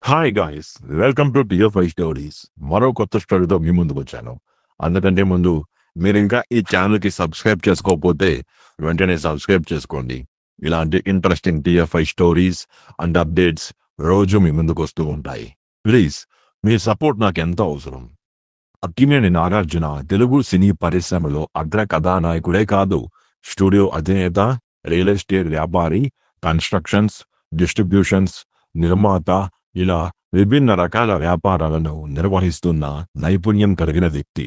Hi guys, welcome to TFI stories. మరో కొత్త స్టోరీతో మీ ముందుకు వచ్చాను. అందుకంటే ముందు మీరు ఇంకా ఈ ఛానల్కి సబ్స్క్రైబ్ చేసుకోకపోతే వెంటనే సబ్స్క్రైబ్ చేసుకోండి. ఇలాంటి interesting TFI stories and updates రోజు మీ ముందుకు వస్తూ ఉంటాయి. ప్లీజ్, మీ సపోర్ట్ నాకు ఎంతో అవసరం. అక్కినేని నాగార్జున తెలుగు సినీ పరిశ్రమలో అగ్ర కథానాయకుడే కాదు, స్టూడియో అధినేత, రియల్ ఎస్టేట్ వ్యాపారి, కన్స్ట్రక్షన్స్, డిస్ట్రిబ్యూషన్స్ నిర్మాత, ఇలా విభిన్న రకాల వ్యాపారాలను నిర్వహిస్తున్న నైపుణ్యం కలిగిన వ్యక్తి.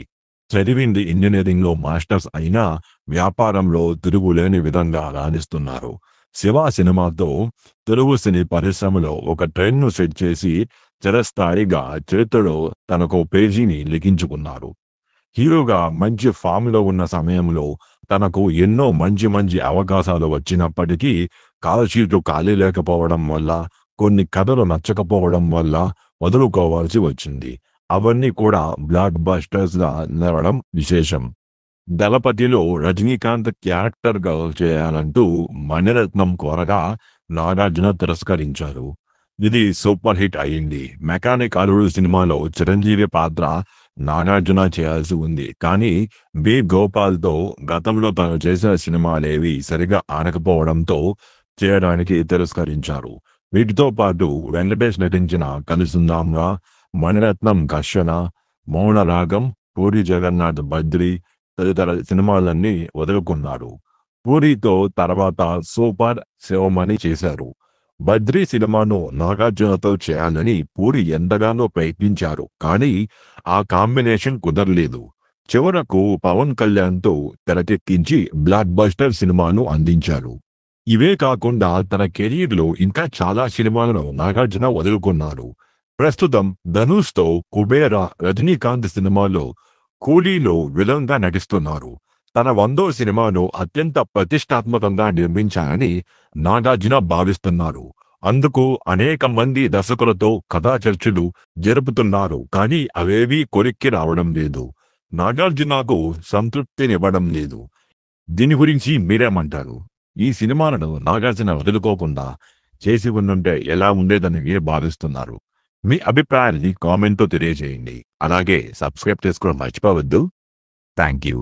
చదివింది ఇంజనీరింగ్లో మాస్టర్స్ అయినా వ్యాపారంలో తిరుగులేని విధంగా రాణిస్తున్నారు. శివ సినిమాతో తెలుగు సినీ పరిశ్రమలో ఒక ట్రెండ్ను సెట్ చేసి చిరస్థాయిగా చరిత్రలో తనకు పేజీని లిఖించుకున్నారు. హీరోగా మంచి ఫామ్‌లో ఉన్న సమయంలో తనకు ఎన్నో మంచి మంచి అవకాశాలు వచ్చినప్పటికీ కాల్ షీట్లు ఖాళీ లేకపోవడం వల్ల, కొన్ని కథలు నచ్చకపోవడం వల్ల వదులుకోవాల్సి వచ్చింది. అవన్నీ కూడా బ్లాక్ బస్టర్స్‌గా నిలవడం విశేషం. 'దళపతి'లో రజనీకాంత్ క్యారెక్టర్‌గా చేయాలంటూ మణిరత్నం కోరగా నాగార్జున తిరస్కరించారు. ఇది సూపర్ హిట్ అయింది. 'మెకానిక్ అల్లుడు' సినిమాలో చిరంజీవి పాత్ర నాగార్జున చేయాల్సి ఉంది. కానీ బి. గోపాల్‌తో గతంలో తను చేసిన సినిమాలేవి సరిగా ఆడకపోవడంతో చేయడానికి తిరస్కరించారు. వీటితో పాటు వెంకటేష్ నటించిన 'కలిసుందాంరా', మణిరత్నం 'ఘర్షణ', 'మౌనరాగం', పూరి జగన్నాథ్ 'బద్రి' తదితర సినిమాలన్నీ వదులుకున్నారు. పూరితో తర్వాత 'సూపర్', 'శివమణి' చేశారు. 'బద్రి' సినిమాను నాగార్జునతో చేయాలని పూరి ఎంతగానో ప్రయత్నించారు. కానీ ఆ కాంబినేషన్ కుదరలేదు. చివరకు పవన్ కళ్యాణ్‌తో తెరకెక్కించి బ్లాక్ బస్టర్ సినిమాను అందించారు. ఇవే కాకుండా తన కెరీర్‌లో ఇంకా చాలా సినిమాలను నాగార్జున వదులుకున్నారు. ప్రస్తుతం ధనుష్‌తో 'కుబేర', రజనీకాంత్ సినిమాలో 'కూలీ'లో విలన్‌గా నటిస్తున్నారు. తన 100వ సినిమాను అత్యంత ప్రతిష్టాత్మకంగా నిర్మించాలని నాగార్జున భావిస్తున్నారు. అందుకు అనేక మంది దర్శకులతో కథా చర్చలు జరుపుతున్నారు. కానీ అవేవీ కొలిక్కి రావడం లేదు. నాగార్జునకు సంతృప్తినివ్వడం లేదు. దీని గురించి మీరేమంటారు? ఈ సినిమాలను నాగార్జున వదులుకోకుండా చేసి ఉండుంటే ఎలా ఉండేదని మీరు భావిస్తున్నారు? మీ అభిప్రాయాన్ని కామెంట్‌తో తెలియజేయండి. అలాగే సబ్స్క్రైబ్ చేసుకోవడం మర్చిపోవద్దు. Thank you.